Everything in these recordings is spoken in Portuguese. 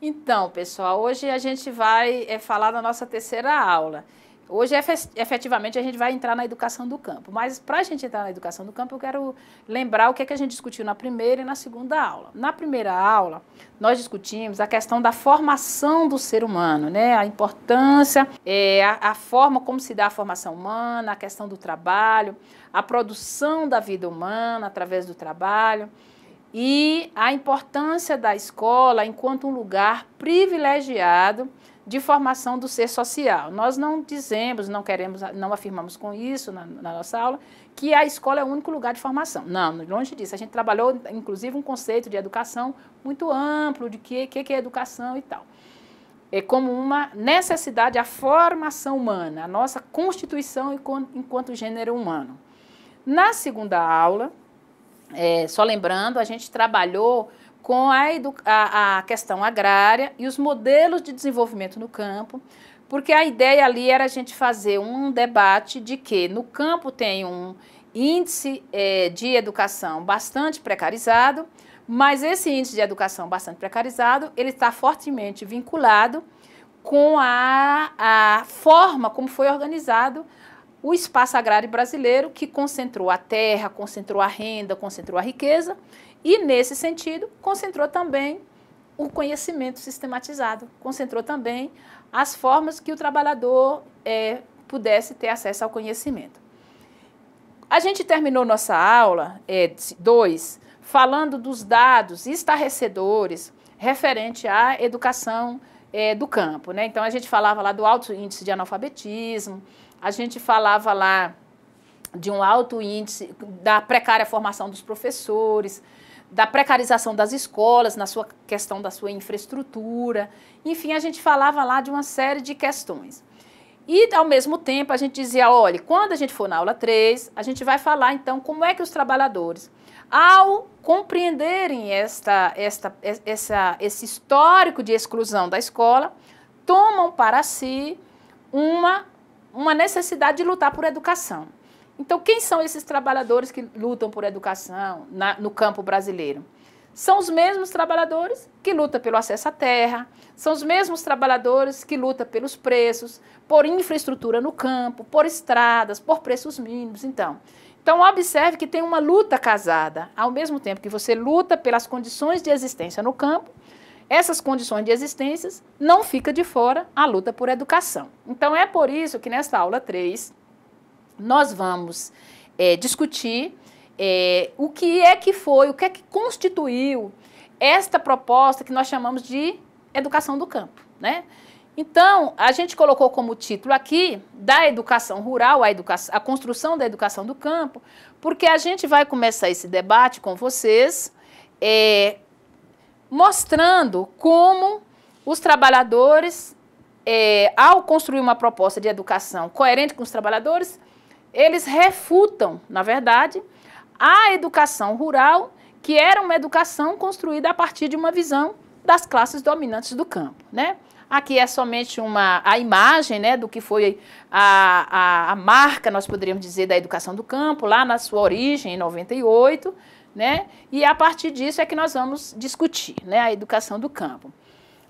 Então, pessoal, hoje a gente vai falar da nossa terceira aula. Hoje, efetivamente, a gente vai entrar na educação do campo. Mas, para a gente entrar na educação do campo, eu quero lembrar o que é que a gente discutiu na primeira e na segunda aula. Na primeira aula, nós discutimos a questão da formação do ser humano, né? A importância, a forma como se dá a formação humana, a questão do trabalho, a produção da vida humana através do trabalho e a importância da escola enquanto um lugar privilegiado de formação do ser social. Nós não dizemos, não afirmamos com isso na nossa aula, que a escola é o único lugar de formação. Não, longe disso. A gente trabalhou, inclusive, um conceito de educação muito amplo, de que é educação e tal. É como uma necessidade, a formação humana, a nossa constituição enquanto gênero humano. Na segunda aula, só lembrando, a gente trabalhou com a questão agrária e os modelos de desenvolvimento no campo, porque a ideia ali era a gente fazer um debate de que no campo tem um índice de educação bastante precarizado, mas esse índice de educação bastante precarizado, ele está fortemente vinculado com a forma como foi organizado o espaço agrário brasileiro, que concentrou a terra, concentrou a renda, concentrou a riqueza, e, nesse sentido, concentrou também o conhecimento sistematizado, concentrou também as formas que o trabalhador pudesse ter acesso ao conhecimento. A gente terminou nossa aula 2 falando dos dados estarrecedores referente à educação do campo, né? Então, a gente falava lá do alto índice de analfabetismo, a gente falava lá de um alto índice da precária formação dos professores, da precarização das escolas, na sua questão da sua infraestrutura. Enfim, a gente falava lá de uma série de questões. E, ao mesmo tempo, a gente dizia, olha, quando a gente for na aula 3, a gente vai falar, então, como é que os trabalhadores, ao compreenderem esse histórico de exclusão da escola, tomam para si uma necessidade de lutar por educação. Então, quem são esses trabalhadores que lutam por educação no campo brasileiro? São os mesmos trabalhadores que lutam pelo acesso à terra, são os mesmos trabalhadores que lutam pelos preços, por infraestrutura no campo, por estradas, por preços mínimos. Então, observe que tem uma luta casada. Ao mesmo tempo que você luta pelas condições de existência no campo, essas condições de existência não fica de fora a luta por educação. Então, é por isso que nesta aula 3, nós vamos discutir o que é que constituiu esta proposta que nós chamamos de educação do campo, né? Então, a gente colocou como título aqui, da educação rural, a construção da educação do campo, porque a gente vai começar esse debate com vocês, mostrando como os trabalhadores, ao construir uma proposta de educação coerente com os trabalhadores, eles refutam, na verdade, a educação rural, que era uma educação construída a partir de uma visão das classes dominantes do campo, né? Aqui é somente a imagem, né, do que foi a marca, nós poderíamos dizer, da educação do campo, lá na sua origem, em 98, né? E a partir disso é que nós vamos discutir, né, a educação do campo.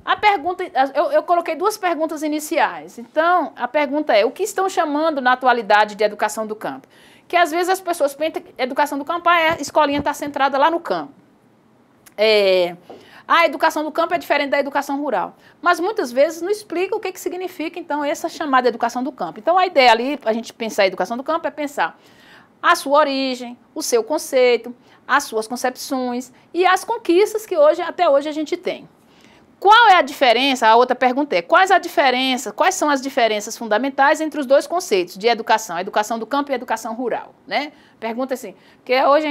A pergunta, eu coloquei 2 perguntas iniciais. Então, a pergunta é, o que estão chamando na atualidade de educação do campo? Que às vezes as pessoas pensam que a educação do campo, a escolinha está centrada lá no campo. A educação do campo é diferente da educação rural. Mas muitas vezes não explica o que significa, então, essa chamada educação do campo. Então, a ideia ali, para a gente pensar a educação do campo, é pensar a sua origem, o seu conceito, as suas concepções e as conquistas que até hoje a gente tem. Qual é a diferença? A outra pergunta é, quais são as diferenças fundamentais entre os 2 conceitos de educação, a educação do campo e a educação rural, né? Pergunta assim, porque hoje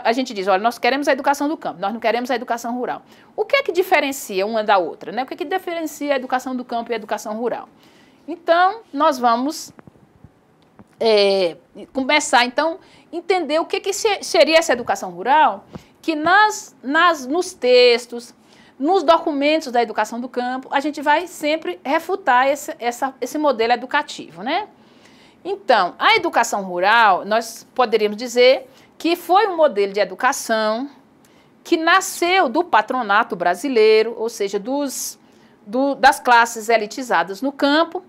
a gente diz, olha, nós queremos a educação do campo, nós não queremos a educação rural. O que é que diferencia uma da outra, né? O que é que diferencia a educação do campo e a educação rural? Então, nós vamos começar, então, a entender o que seria essa educação rural, que nos textos, nos documentos da educação do campo, a gente vai sempre refutar esse modelo educativo, né? Então, a educação rural, nós poderíamos dizer que foi um modelo de educação que nasceu do patronato brasileiro, ou seja, dos das classes elitizadas no campo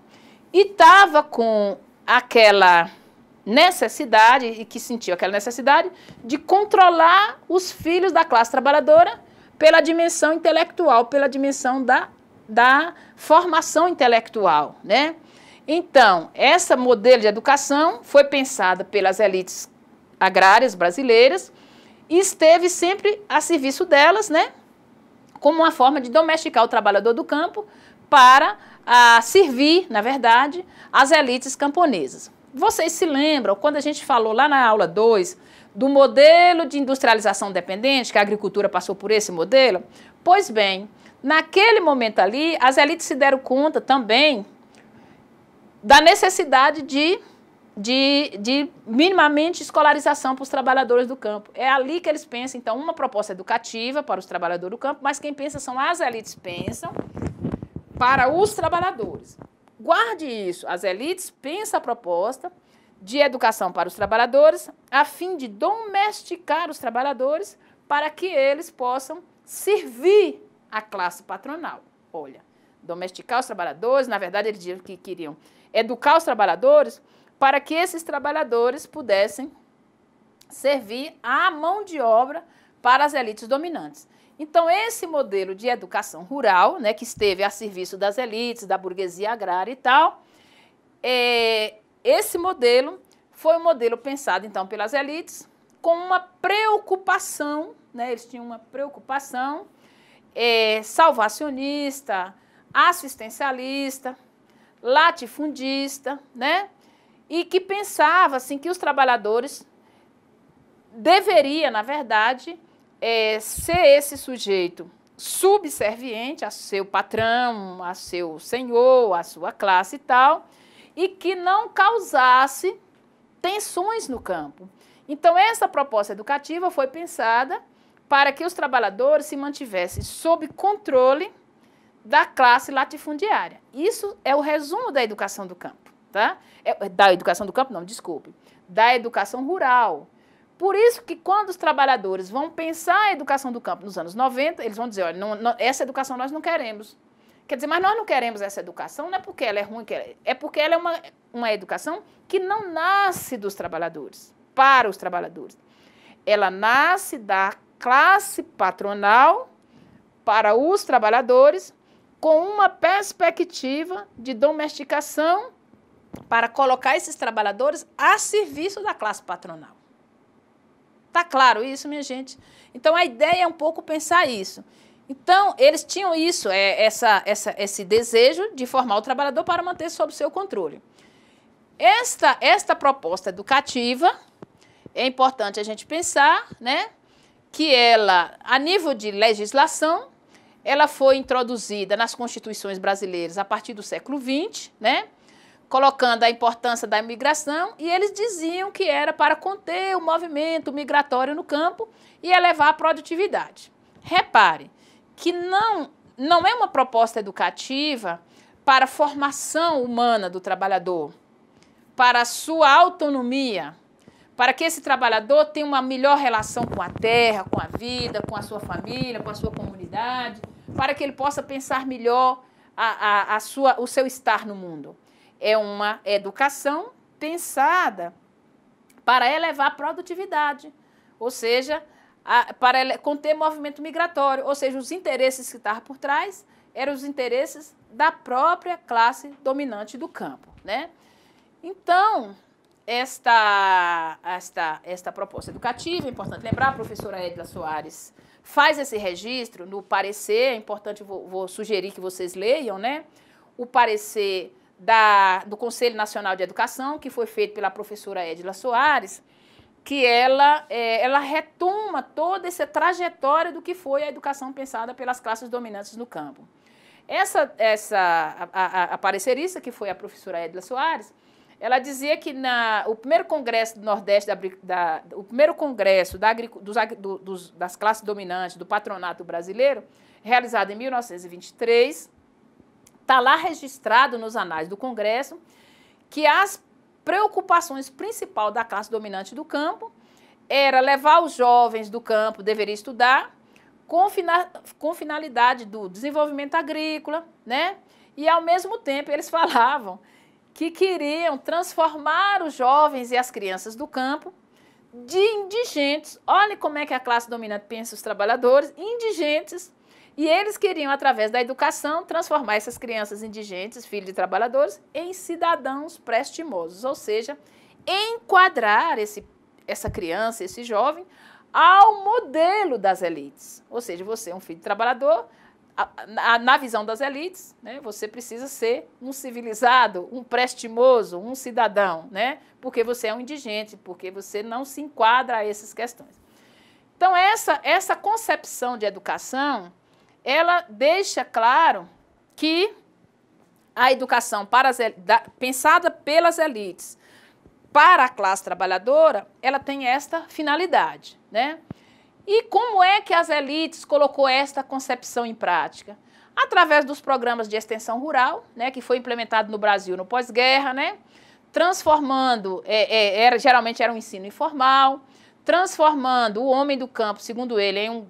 e estava com aquela necessidade, e que sentiu aquela necessidade, de controlar os filhos da classe trabalhadora pela dimensão intelectual, pela dimensão da formação intelectual, né? Então, esse modelo de educação foi pensada pelas elites agrárias brasileiras e esteve sempre a serviço delas, né? Como uma forma de domesticar o trabalhador do campo para servir, na verdade, as elites camponesas. Vocês se lembram, quando a gente falou lá na aula 2, do modelo de industrialização dependente, que a agricultura passou por esse modelo? Pois bem, naquele momento ali, as elites se deram conta também da necessidade de minimamente escolarização para os trabalhadores do campo. É ali que eles pensam, então, uma proposta educativa para os trabalhadores do campo, mas quem pensa são as elites pensam para os trabalhadores. Guarde isso, as elites pensam a proposta de educação para os trabalhadores a fim de domesticar os trabalhadores para que eles possam servir a classe patronal. Olha, domesticar os trabalhadores, na verdade eles diziam que queriam educar os trabalhadores para que esses trabalhadores pudessem servir à mão de obra para as elites dominantes. Então, esse modelo de educação rural, né, que esteve a serviço das elites, da burguesia agrária e tal, esse modelo foi um modelo pensado, então, pelas elites com uma preocupação, né, eles tinham uma preocupação salvacionista, assistencialista, latifundista, né, e que pensava assim, que os trabalhadores deveriam, na verdade, ser esse sujeito subserviente a seu patrão, a seu senhor, a sua classe e tal, e que não causasse tensões no campo. Então, essa proposta educativa foi pensada para que os trabalhadores se mantivessem sob controle da classe latifundiária. Isso é o resumo da educação do campo, tá? Da educação do campo, não, desculpe, da educação rural. Por isso que quando os trabalhadores vão pensar a educação do campo nos anos 90, eles vão dizer, olha, essa educação nós não queremos. Quer dizer, mas nós não queremos essa educação, não é porque ela é ruim, é porque ela é uma educação que não nasce dos trabalhadores, para os trabalhadores. Ela nasce da classe patronal para os trabalhadores com uma perspectiva de domesticação para colocar esses trabalhadores a serviço da classe patronal. Tá claro isso, minha gente? Então, a ideia é um pouco pensar isso. Então, eles tinham isso, esse desejo de formar o trabalhador para manter sob seu controle. Esta proposta educativa, é importante a gente pensar, né, que ela, a nível de legislação, ela foi introduzida nas constituições brasileiras a partir do século XX, né, colocando a importância da imigração, e eles diziam que era para conter o movimento migratório no campo e elevar a produtividade. Repare que não é uma proposta educativa para a formação humana do trabalhador, para a sua autonomia, para que esse trabalhador tenha uma melhor relação com a terra, com a vida, com a sua família, com a sua comunidade, para que ele possa pensar melhor o seu estar no mundo. É uma educação pensada para elevar a produtividade, ou seja, para conter movimento migratório, ou seja, os interesses que estavam por trás eram os interesses da própria classe dominante do campo, né? Então, esta proposta educativa, é importante lembrar, a professora Edila Soares faz esse registro no parecer, é importante, vou sugerir que vocês leiam, né? O parecer do Conselho Nacional de Educação, que foi feito pela professora Edila Soares, que ela retoma toda essa trajetória do que foi a educação pensada pelas classes dominantes no campo. A parecerista, que foi a professora Edila Soares, ela dizia que o primeiro congresso do Nordeste, o primeiro congresso das classes dominantes do patronato brasileiro, realizado em 1923, está lá registrado nos anais do Congresso que as preocupações principais da classe dominante do campo era levar os jovens do campo, deveria estudar, com finalidade do desenvolvimento agrícola, né? E, ao mesmo tempo, eles falavam que queriam transformar os jovens e as crianças do campo de indigentes. Olha como é que a classe dominante pensa os trabalhadores, indigentes, e eles queriam, através da educação, transformar essas crianças indigentes, filhos de trabalhadores, em cidadãos pré-estimosos, ou seja, enquadrar essa criança, esse jovem, ao modelo das elites. Ou seja, você é um filho de trabalhador, na visão das elites, né, você precisa ser um civilizado, um pré-estimoso, um cidadão, né, porque você é um indigente, porque você não se enquadra a essas questões. Então, essa concepção de educação, ela deixa claro que a educação pensada pelas elites para a classe trabalhadora, ela tem esta finalidade, né? E como é que as elites colocou esta concepção em prática? Através dos programas de extensão rural, né, que foi implementado no Brasil no pós-guerra, né, transformando, geralmente era um ensino informal, transformando o homem do campo, segundo ele, em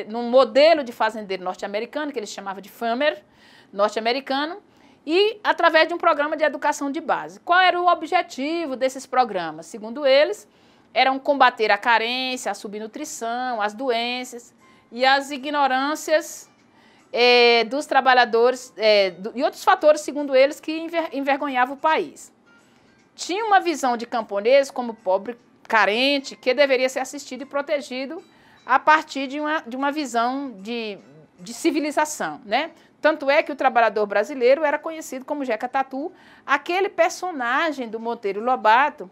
num modelo de fazendeiro norte-americano, que ele chamava de farmer norte-americano, e através de um programa de educação de base. Qual era o objetivo desses programas? Segundo eles, eram combater a carência, a subnutrição, as doenças e as ignorâncias dos trabalhadores e outros fatores, segundo eles, que envergonhavam o país. Tinha uma visão de camponês como pobre, carente, que deveria ser assistido e protegido a partir de uma visão de civilização, né? Tanto é que o trabalhador brasileiro era conhecido como Jeca Tatu, aquele personagem do Monteiro Lobato,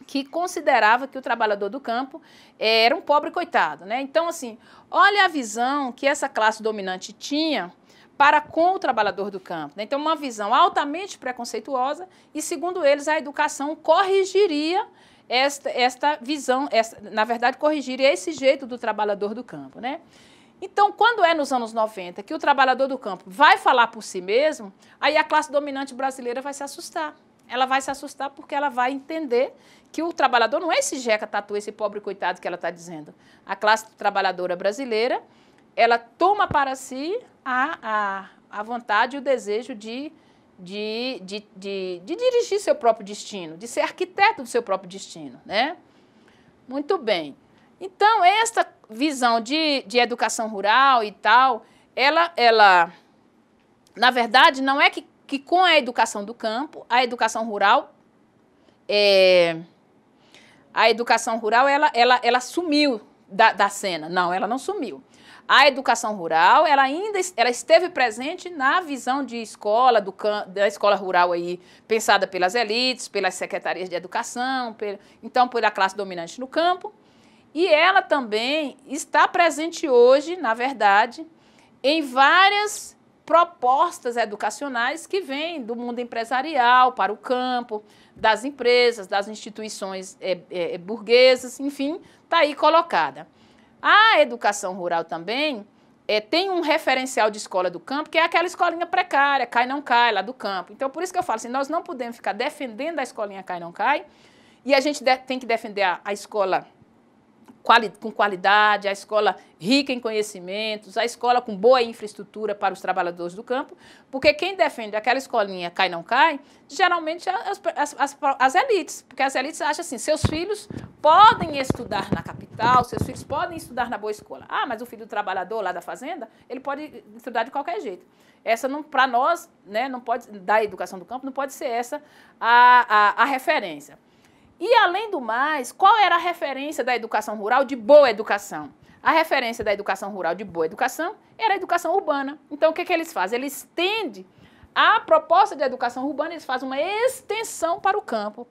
que considerava que o trabalhador do campo era um pobre coitado, né? Então, assim, olha a visão que essa classe dominante tinha para com o trabalhador do campo, né? Então, uma visão altamente preconceituosa e, segundo eles, a educação corrigiria esta visão, na verdade, corrigiria esse jeito do trabalhador do campo, né? Então, quando é nos anos 90 que o trabalhador do campo vai falar por si mesmo, aí a classe dominante brasileira vai se assustar. Ela vai se assustar porque ela vai entender que o trabalhador não é esse Jeca Tatu, esse pobre coitado que ela está dizendo. A classe trabalhadora brasileira, ela toma para si a vontade e o desejo de dirigir seu próprio destino, de ser arquiteto do seu próprio destino, né? Muito bem. Então, esta visão de educação rural e tal, ela na verdade, não é que com a educação do campo, a educação rural ela sumiu da cena. Não, ela não sumiu. A educação rural, ela esteve presente na visão de escola, da escola rural aí, pensada pelas elites, pelas secretarias de educação, então pela classe dominante no campo. E ela também está presente hoje, na verdade, em várias propostas educacionais que vêm do mundo empresarial para o campo, das empresas, das instituições burguesas, enfim, está aí colocada. A educação rural também tem um referencial de escola do campo, que é aquela escolinha precária, cai não cai, lá do campo. Então, por isso que eu falo assim, nós não podemos ficar defendendo a escolinha cai não cai, e a gente tem que defender a escola com qualidade, a escola rica em conhecimentos, a escola com boa infraestrutura para os trabalhadores do campo, porque quem defende aquela escolinha cai não cai, geralmente as elites, porque as elites acham assim, seus filhos podem estudar na capital, seus filhos podem estudar na boa escola. Ah, mas o filho do trabalhador lá da fazenda, ele pode estudar de qualquer jeito. Essa, para nós, né, não pode, da educação do campo, não pode ser essa a referência. E, além do mais, qual era a referência da educação rural de boa educação? A referência da educação rural de boa educação era a educação urbana. Então, o que eles fazem? Eles estendem a proposta de educação urbana, eles fazem uma extensão para o campo.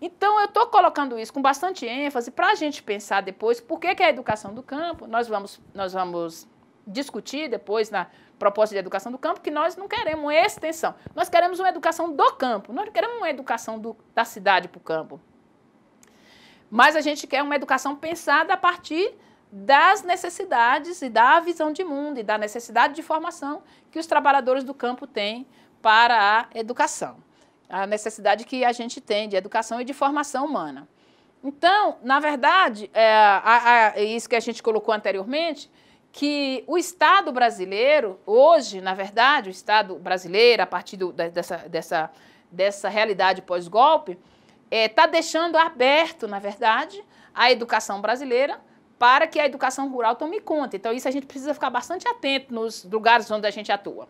Então, eu estou colocando isso com bastante ênfase para a gente pensar depois por que a educação do campo, nós vamos discutir depois na proposta de educação do campo, que nós não queremos uma extensão. Nós queremos uma educação do campo, nós não queremos uma educação da cidade para o campo. Mas a gente quer uma educação pensada a partir das necessidades e da visão de mundo e da necessidade de formação que os trabalhadores do campo têm para a educação. A necessidade que a gente tem de educação e de formação humana. Então, na verdade, isso que a gente colocou anteriormente, que o Estado brasileiro, hoje, na verdade, o Estado brasileiro, a partir dessa realidade pós-golpe, está deixando aberto, na verdade, a educação brasileira para que a educação rural tome conta. Então, isso a gente precisa ficar bastante atento nos lugares onde a gente atua.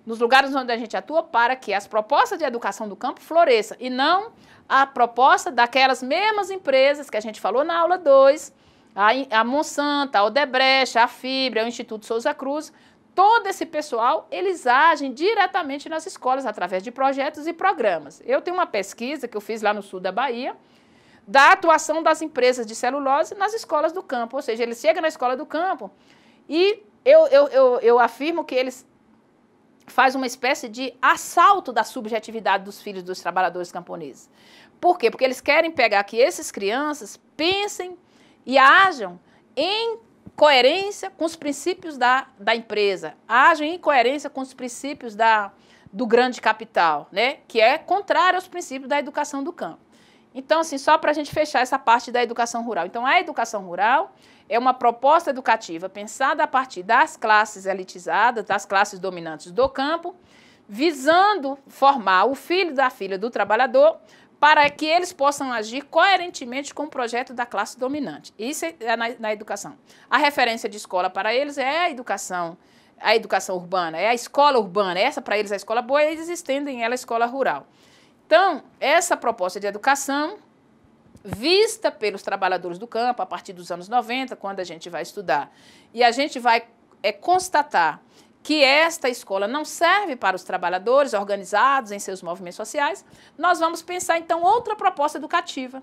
Nos lugares onde a gente atua para que as propostas de educação do campo floresçam e não a proposta daquelas mesmas empresas que a gente falou na aula 2, a Monsanto, a Odebrecht, a Fibra, o Instituto Souza Cruz, todo esse pessoal, eles agem diretamente nas escolas através de projetos e programas. Eu tenho uma pesquisa que eu fiz lá no sul da Bahia, da atuação das empresas de celulose nas escolas do campo, ou seja, eles chegam na escola do campo e eu afirmo que eles fazem uma espécie de assalto da subjetividade dos filhos dos trabalhadores camponeses. Por quê? Porque eles querem pegar que essas crianças pensem e ajam em coerência com os princípios da empresa, ajam em coerência com os princípios do grande capital, né? Que é contrário aos princípios da educação do campo. Então, assim, só para a gente fechar essa parte da educação rural. Então, a educação rural é uma proposta educativa pensada a partir das classes elitizadas, das classes dominantes do campo, visando formar o filho da filha do trabalhador para que eles possam agir coerentemente com o projeto da classe dominante. Isso é na educação. A referência de escola para eles é a educação urbana, é a escola urbana. Essa para eles é a escola boa, eles estendem ela à escola rural. Então, essa proposta de educação, vista pelos trabalhadores do campo a partir dos anos 90, quando a gente vai estudar, e a gente vai constatar que esta escola não serve para os trabalhadores organizados em seus movimentos sociais, nós vamos pensar, então, outra proposta educativa.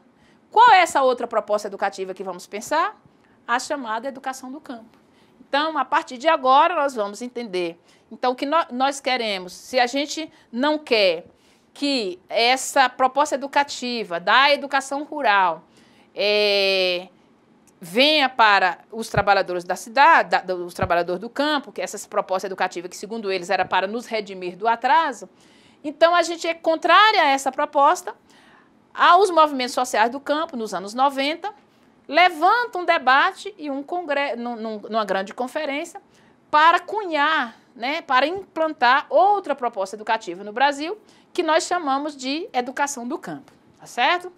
Qual é essa outra proposta educativa que vamos pensar? A chamada educação do campo. Então, a partir de agora, nós vamos entender. Então, o que nós queremos, se a gente não quer que essa proposta educativa da educação rural venha para os trabalhadores da cidade, os trabalhadores do campo, que essa proposta educativa que, segundo eles, era para nos redimir do atraso. Então, a gente é contrária a essa proposta. Aos movimentos sociais do campo, nos anos 90, levanta um debate e um congresso, numa grande conferência, para cunhar, né, para implantar outra proposta educativa no Brasil, que nós chamamos de educação do campo, tá certo?